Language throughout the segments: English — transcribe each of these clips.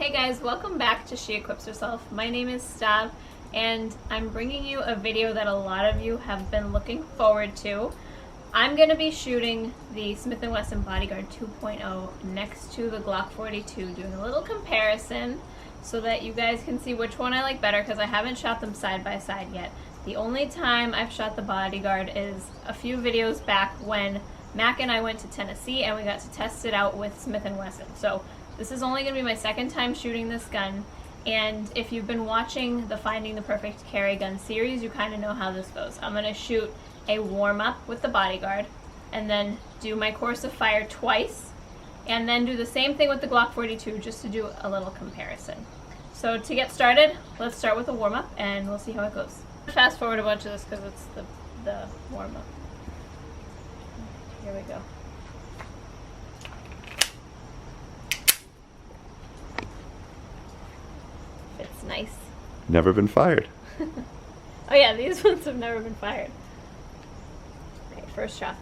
Hey guys, welcome back to She Equips Herself. My name is Stav, and I'm bringing you a video that a lot of you have been looking forward to. I'm going to be shooting the Smith & Wesson BODYGUARD 2.0 next to the Glock 42, doing a little comparison so that you guys can see which one I like better, because I haven't shot them side by side yet. The only time I've shot the BODYGUARD is a few videos back when Mac and I went to Tennessee and we got to test it out with Smith & Wesson. So this is only going to be my second time shooting this gun, and if you've been watching the Finding the Perfect Carry Gun series, you kind of know how this goes. I'm going to shoot a warm-up with the BODYGUARD, and then do my course of fire twice, and then do the same thing with the Glock 42 just to do a little comparison. So to get started, let's start with a warm-up and we'll see how it goes. Fast forward a bunch of this because it's the warm-up. Here we go. It's nice. Never been fired. Oh yeah, these ones have never been fired. Okay, first shots.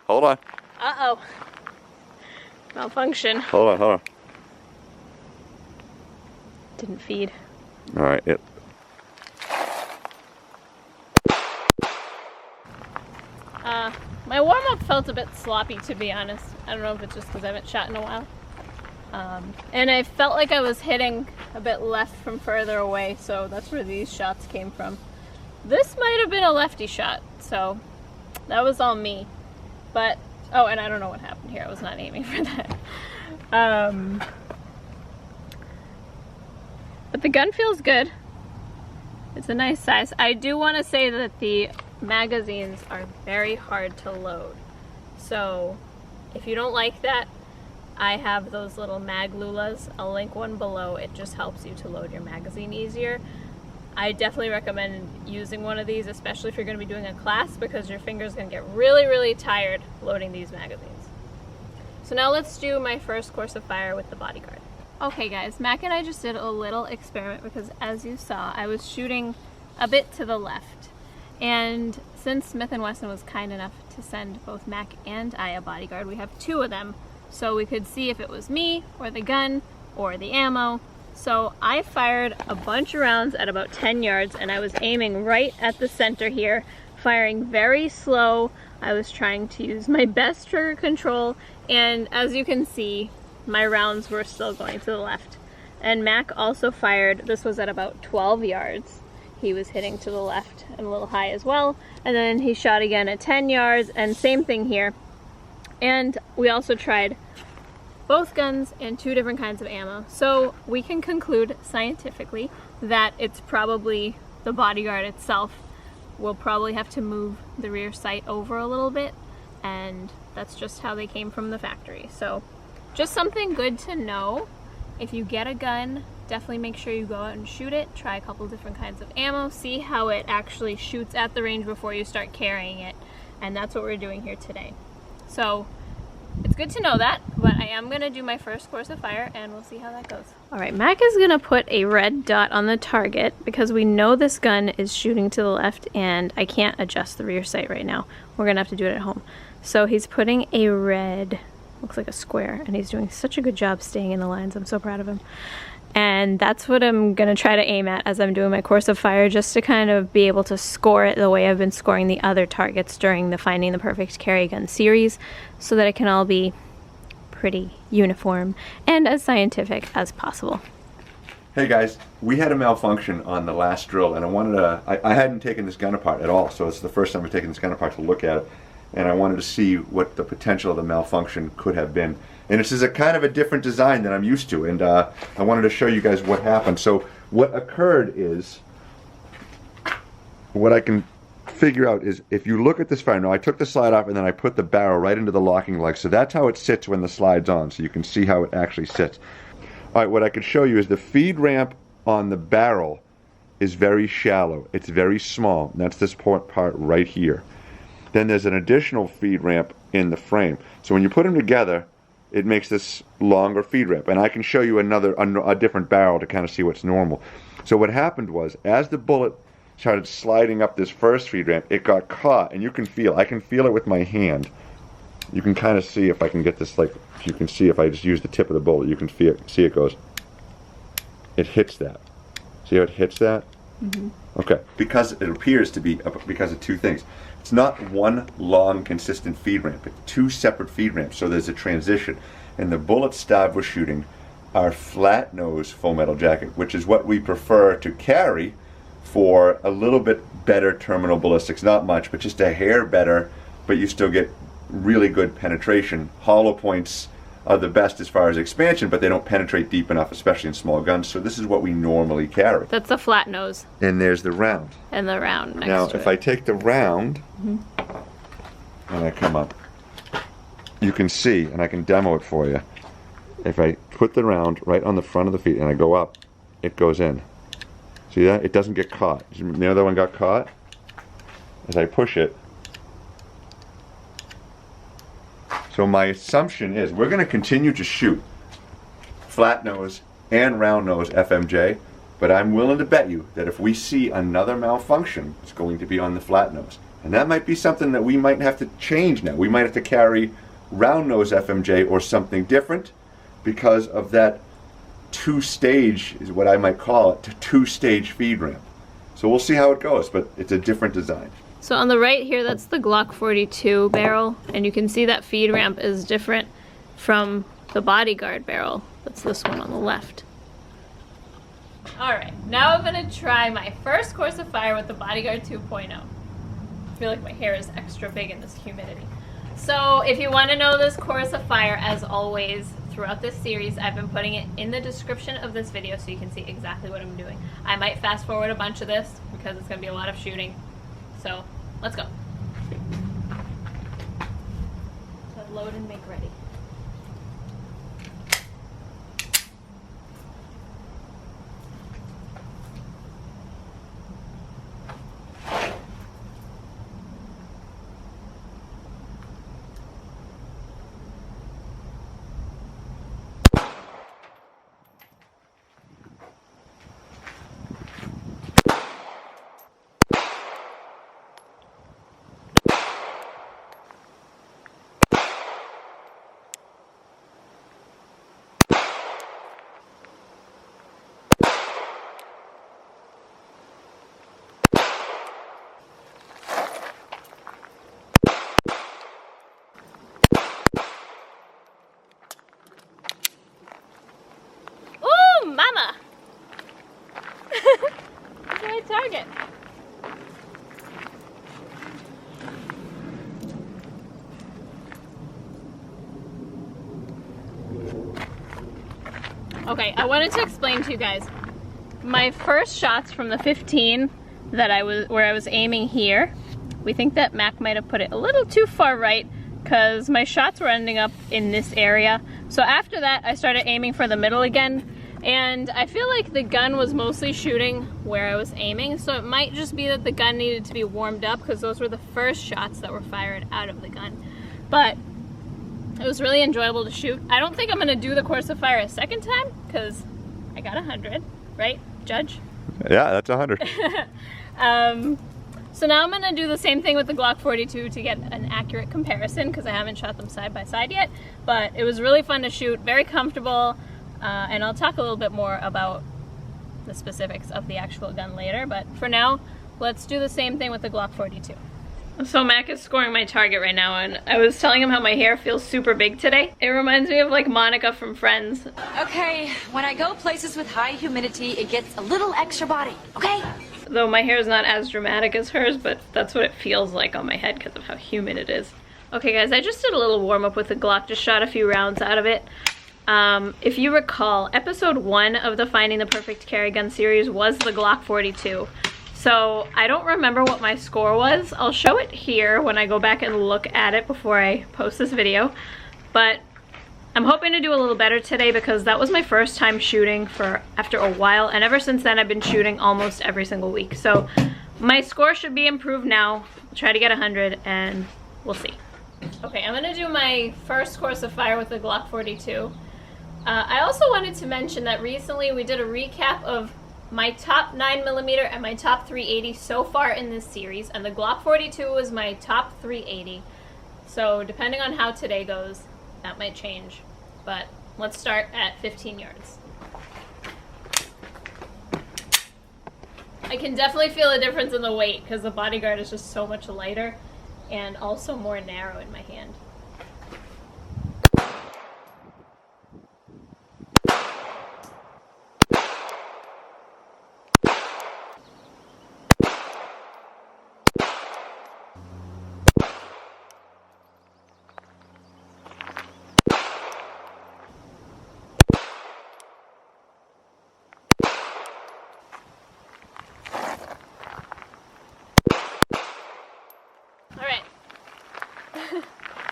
Hold on. Uh-oh. Malfunction. Hold on. Didn't feed. All right. My warm-up felt a bit sloppy, to be honest. I don't know if it's just because I haven't shot in a while. And I felt like I was hitting a bit left from further away, so that's where these shots came from. This might have been a lefty shot, so that was all me. But, oh, and I don't know what happened here. I was not aiming for that. But the gun feels good. It's a nice size. I do want to say that the magazines are very hard to load. So if you don't like that, I have those little mag lulas. I'll link one below. It just helps you to load your magazine easier. I definitely recommend using one of these, especially if you're going to be doing a class, because your finger's going to get really tired loading these magazines. So now let's do my first course of fire with the BODYGUARD. Okay guys, Mac and I just did a little experiment because, as you saw, I was shooting a bit to the left. And since Smith & Wesson was kind enough to send both Mac and I a BODYGUARD, we have two of them, so we could see if it was me or the gun or the ammo. So I fired a bunch of rounds at about 10 yards, and I was aiming right at the center here, firing very slow. I was trying to use my best trigger control, and as you can see, my rounds were still going to the left. And Mac also fired, this was at about 12 yards. He was hitting to the left and a little high as well. And then he shot again at 10 yards, and same thing here. And we also tried both guns and two different kinds of ammo. So we can conclude scientifically that it's probably the BODYGUARD itself. We'll probably have to move the rear sight over a little bit, and that's just how they came from the factory. So just something good to know. If you get a gun, definitely make sure you go out and shoot it. Try a couple different kinds of ammo. See how it actually shoots at the range before you start carrying it. And that's what we're doing here today. So it's good to know that, but I am going to do my first course of fire and we'll see how that goes. Alright, Mac is going to put a red dot on the target because we know this gun is shooting to the left and I can't adjust the rear sight right now. We're going to have to do it at home. So he's putting a red, looks like a square, and he's doing such a good job staying in the lines. I'm so proud of him. And that's what I'm going to try to aim at as I'm doing my course of fire, just to kind of be able to score it the way I've been scoring the other targets during the Finding the Perfect Carry Gun series, so that it can all be pretty uniform and as scientific as possible. Hey guys, we had a malfunction on the last drill, and I hadn't taken this gun apart at all, so it's the first time I've taken this gun apart to look at it. and I wanted to see what the potential of the malfunction could have been. And this is a kind of a different design than I'm used to, and I wanted to show you guys what happened. So what occurred is, what I can figure out is, if you look at this fire, now I took the slide off and then I put the barrel right into the locking lug, so that's how it sits when the slide's on, so you can see how it actually sits. Alright, what I could show you is the feed ramp on the barrel is very shallow. It's very small, and that's this part right here. Then there's an additional feed ramp in the frame. So when you put them together, it makes this longer feed ramp. And I can show you a different barrel to kind of see what's normal. So what happened was, as the bullet started sliding up this first feed ramp, it got caught, and I can feel it with my hand. You can kind of see, if I can get this, like, you can see if I just use the tip of the bullet, you can see it goes, it hits that. See how it hits that? Mm-hmm. Okay. Because it appears to be because of two things. It's not one long consistent feed ramp, it's two separate feed ramps, so there's a transition. And the bullets Stav was shooting are flat nose full metal jacket, which is what we prefer to carry for a little bit better terminal ballistics. Not much, but just a hair better, but you still get really good penetration. Hollow points are the best as far as expansion, but they don't penetrate deep enough, especially in small guns. So this is what we normally carry. That's the flat nose. And there's the round. And the round next now, to if it. I take the round and I come up, you can see, and I can demo it for you. If I put the round right on the front of the feet and I go up, it goes in. See that? It doesn't get caught. The other one got caught. As I push it. So my assumption is we're going to continue to shoot flat nose and round nose FMJ, but I'm willing to bet you that if we see another malfunction, it's going to be on the flat nose. And that might be something that we might have to change now. We might have to carry round nose FMJ or something different because of that two-stage, is what I might call it, two-stage feed ramp. So we'll see how it goes, but it's a different design. So on the right here, that's the Glock 42 barrel, and you can see that feed ramp is different from the BODYGUARD barrel. That's this one on the left. Alright, now I'm going to try my first course of fire with the BODYGUARD 2.0. I feel like my hair is extra big in this humidity. So if you want to know this course of fire, as always, throughout this series, I've been putting it in the description of this video so you can see exactly what I'm doing. I might fast forward a bunch of this because it's going to be a lot of shooting. So, let's go. So load and make ready. Target. Okay, I wanted to explain to you guys my first shots from the 15 that where I was aiming here. We think that Mac might have put it a little too far right because my shots were ending up in this area. So after that, I started aiming for the middle again. And I feel like the gun was mostly shooting where I was aiming, so it might just be that the gun needed to be warmed up because those were the first shots that were fired out of the gun. But it was really enjoyable to shoot. I don't think I'm going to do the course of fire a second time because I got 100, right, Judge? Yeah, that's 100. So now I'm going to do the same thing with the Glock 42 to get an accurate comparison because I haven't shot them side by side yet. But it was really fun to shoot, very comfortable. And I'll talk a little bit more about the specifics of the actual gun later, but for now, let's do the same thing with the Glock 42. So Mac is scoring my target right now, and I was telling him how my hair feels super big today. It reminds me of like Monica from Friends. Okay, when I go places with high humidity, it gets a little extra body, okay? though my hair is not as dramatic as hers, but that's what it feels like on my head because of how humid it is. Okay guys, I just did a little warm up with the Glock, just shot a few rounds out of it. If you recall, episode 1 of the Finding the Perfect Carry Gun series was the Glock 42. So I don't remember what my score was. I'll show it here when I go back and look at it before I post this video. But I'm hoping to do a little better today because that was my first time shooting after a while, and ever since then I've been shooting almost every single week. So my score should be improved now. I'll try to get 100 and we'll see. Okay, I'm gonna do my first course of fire with the Glock 42. I also wanted to mention that recently we did a recap of my top 9mm and my top 380 so far in this series, and the Glock 42 was my top 380. So depending on how today goes, that might change. But let's start at 15 yards. I can definitely feel a difference in the weight because the Bodyguard is just so much lighter and also more narrow in my hand.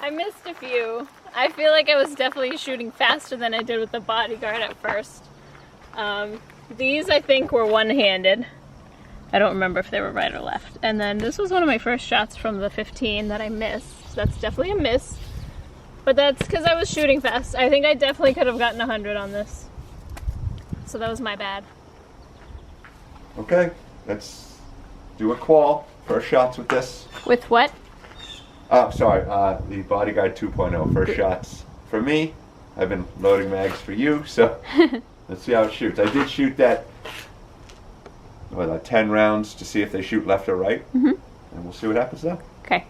I missed a few. I feel like I was definitely shooting faster than I did with the Bodyguard at first. These I think were one-handed. I don't remember if they were right or left. And then this was one of my first shots from the 15 that I missed. So that's definitely a miss. But that's because I was shooting fast. I think I definitely could have gotten 100 on this. So that was my bad. Okay, let's do a qual. First shots with this. With what? Oh, sorry, the Bodyguard 2.0. First shots for me. I've been loading mags for you, so let's see how it shoots. I did shoot that, 10 rounds to see if they shoot left or right. And we'll see what happens there. Okay.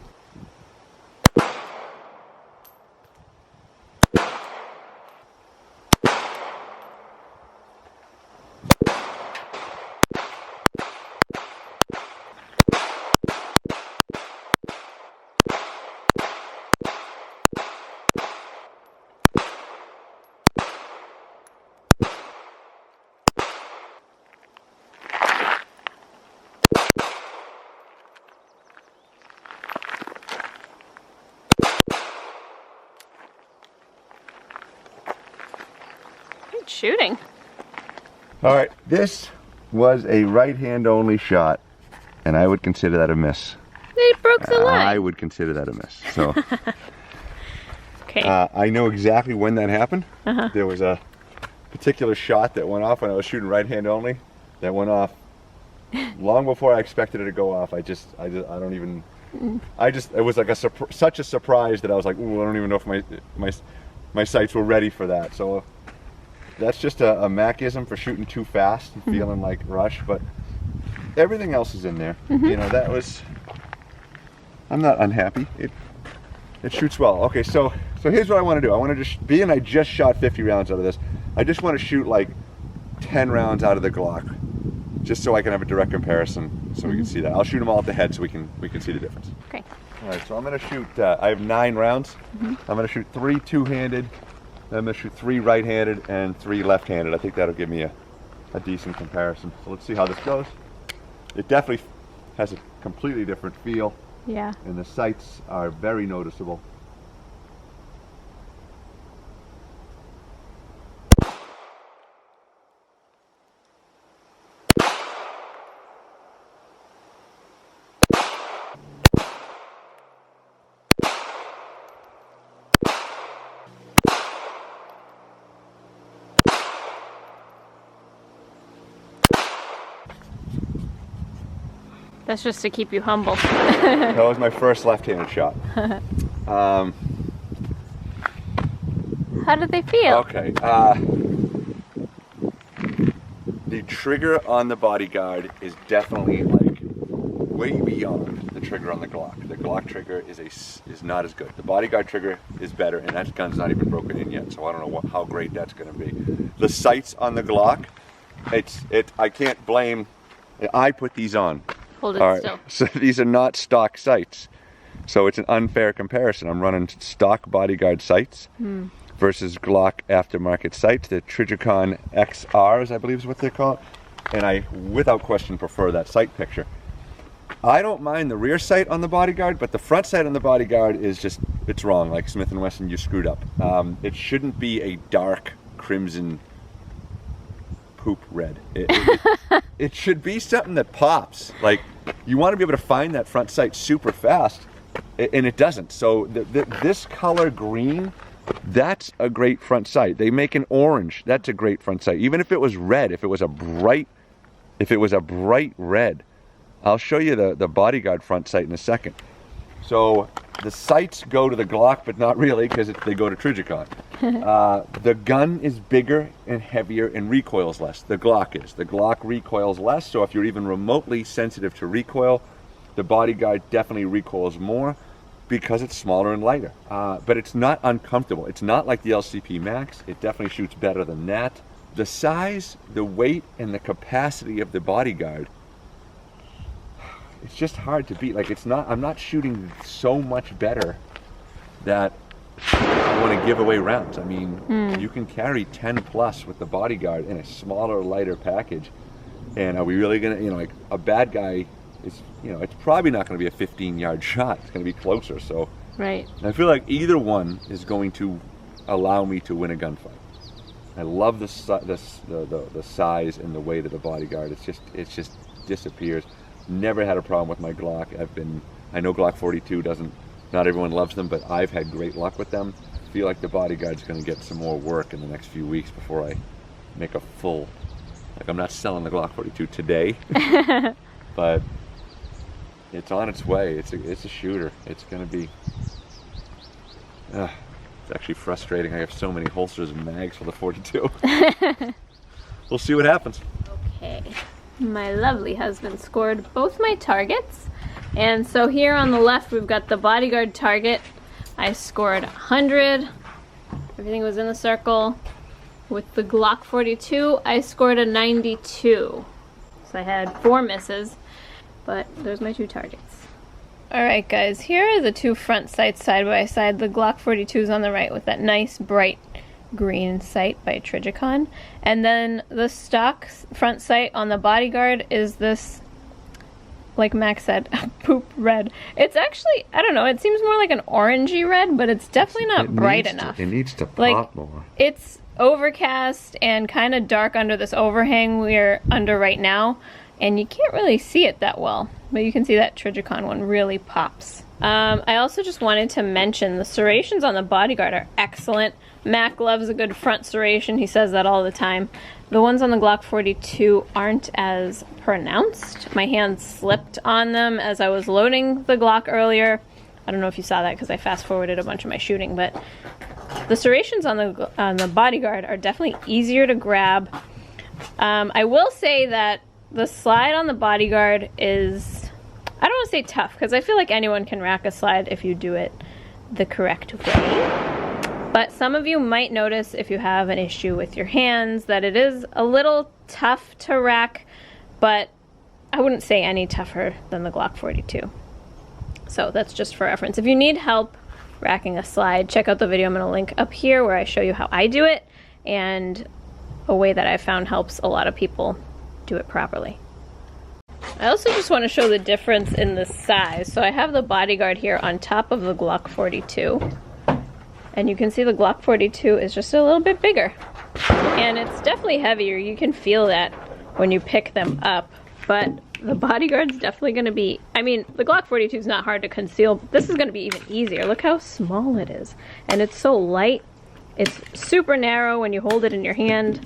Shooting. All right, this was a right hand only shot, and I would consider that a miss. They broke the line. I would consider that a miss. So, okay. I know exactly when that happened. There was a particular shot that went off when I was shooting right hand only. That went off long before I expected it to go off. I don't even. It was like such a surprise that I was like, ooh, I don't even know if my sights were ready for that. So. That's just a Macism for shooting too fast and feeling like rush, but everything else is in there. You know, that was, I'm not unhappy. It shoots well. Okay, so here's what I want to do. I want to just, I just shot 50 rounds out of this, I just want to shoot like 10 rounds out of the Glock, just so I can have a direct comparison, so we can see that. I'll shoot them all at the head so we can see the difference. Okay. All right, so I'm going to shoot, I have 9 rounds. I'm going to shoot 3 two-handed, I'm going to shoot 3 right-handed and 3 left-handed. I think that'll give me a decent comparison. So let's see how this goes. It definitely has a completely different feel. Yeah. And the sights are very noticeable. That's just to keep you humble. That was my first left-handed shot. How did they feel? Okay. The trigger on the Bodyguard is definitely like way beyond the trigger on the Glock. The Glock trigger is not as good. The Bodyguard trigger is better, and that gun's not even broken in yet, so I don't know how great that's going to be. The sights on the Glock, I can't blame I put these on. Hold it All right, still. so these are not stock sights. So it's an unfair comparison. I'm running stock BODYGUARD sights versus GLOCK aftermarket sights. The Trijicon XRs, I believe is what they're called. And I, without question, prefer that sight picture. I don't mind the rear sight on the BODYGUARD, but the front sight on the BODYGUARD is just, it's wrong. Like Smith & Wesson, you screwed up. It shouldn't be a dark crimson poop red. It should be something that pops. Like, you want to be able to find that front sight super fast, and it doesn't. So this color green, that's a great front sight. They make an orange, that's a great front sight. Even if it was red, if it was a bright red. I'll show you the BODYGUARD front sight in a second. So the sights go to the GLOCK, but not really, because they go to Trijicon. The gun is bigger and heavier and recoils less. The GLOCK is. The GLOCK recoils less, so if you're even remotely sensitive to recoil, the BODYGUARD definitely recoils more because it's smaller and lighter. But it's not uncomfortable. It's not like the LCP Max. It definitely shoots better than that. The size, the weight, and the capacity of the BODYGUARD, it's just hard to beat. Like, it's not, I'm not shooting so much better that I want to give away rounds. I mean, you can carry 10 plus with the BODYGUARD in a smaller, lighter package. And are we really gonna, you know, like a bad guy is, you know, it's probably not gonna be a 15-yard shot. It's gonna be closer. So Right. I feel like either one is going to allow me to win a gunfight. I love the size and the weight of the BODYGUARD. It just disappears. Never had a problem with my GLOCK. I know Glock 42 doesn't, not everyone loves them, but I've had great luck with them. I feel like the BODYGUARD's going to get some more work in the next few weeks before I make a full, like, I'm not selling the Glock 42 today, but it's on its way. It's a shooter. It's going to be, it's actually frustrating. I have so many holsters and mags for the 42. We'll see what happens. Okay. My lovely husband scored both my targets, and so here on the left we've got the BODYGUARD target. I scored 100. Everything was in the circle. With the Glock 42, I scored a 92. So I had 4 misses, but there's my 2 targets. Alright guys, here are the 2 front sights side by side. The Glock 42 is on the right with that nice bright green sight by Trijicon, and then the stock front sight on the BODYGUARD is this, like Max said, poop red. It's actually, I don't know, it seems more like an orangey red, but it's definitely not bright enough. It needs to pop like, more. It's overcast and kind of dark under this overhang we're under right now, and you can't really see it that well, but you can see that Trijicon one really pops. I also just wanted to mention the serrations on the BODYGUARD are excellent. Mac loves a good front serration. He says that all the time. The ones on the Glock 42 aren't as pronounced. My hand slipped on them as I was loading the Glock earlier. I don't know if you saw that because I fast forwarded a bunch of my shooting, but the serrations on the BODYGUARD are definitely easier to grab. I will say that the slide on the BODYGUARD is, I don't want to say tough, because I feel like anyone can rack a slide if you do it the correct way. But some of you might notice, if you have an issue with your hands, that it is a little tough to rack, but I wouldn't say any tougher than the Glock 42. So that's just for reference. If you need help racking a slide, check out the video I'm going to link up here where I show you how I do it, and a way that I've found helps a lot of people do it properly. I also just want to show the difference in the size. So I have the BODYGUARD here on top of the Glock 42. And you can see the Glock 42 is just a little bit bigger. And it's definitely heavier. You can feel that when you pick them up. But the BODYGUARD's definitely going to be, I mean, the Glock 42 is not hard to conceal, but this is going to be even easier. Look how small it is. And it's so light. It's super narrow when you hold it in your hand.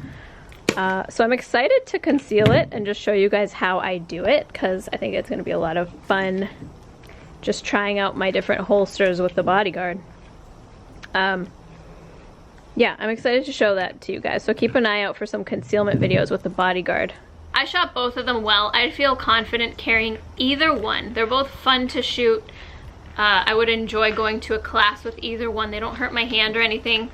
So I'm excited to conceal it and just show you guys how I do it, because I think it's going to be a lot of fun just trying out my different holsters with the BODYGUARD. Yeah, I'm excited to show that to you guys, so keep an eye out for some concealment videos with the BODYGUARD. I shot both of them well. I feel confident carrying either one. They're both fun to shoot. I would enjoy going to a class with either one. They don't hurt my hand or anything.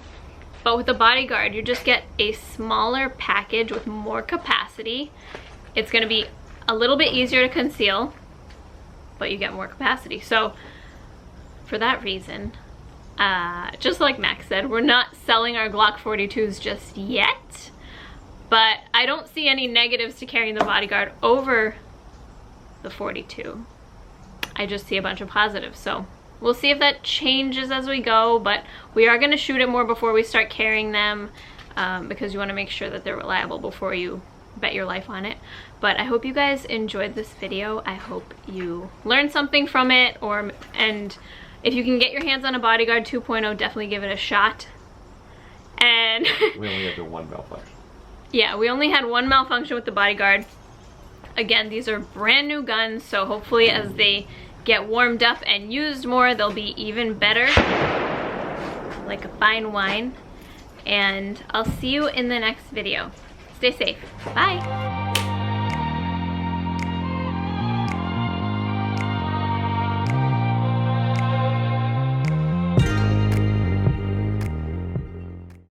But with the BODYGUARD, you just get a smaller package with more capacity. It's going to be a little bit easier to conceal, but you get more capacity. So for that reason, just like Max said, we're not selling our Glock 42s just yet, but I don't see any negatives to carrying the BODYGUARD over the 42. I just see a bunch of positives. So we'll see if that changes as we go, but we are going to shoot it more before we start carrying them, because you want to make sure that they're reliable before you bet your life on it. But I hope you guys enjoyed this video. I hope you learned something from it, and if you can get your hands on a BODYGUARD 2.0, definitely give it a shot. And we only had the one malfunction. Yeah, we only had one malfunction with the BODYGUARD. Again, these are brand new guns, so hopefully as they get warmed up and used more, they'll be even better, like a fine wine. And I'll see you in the next video. Stay safe. Bye.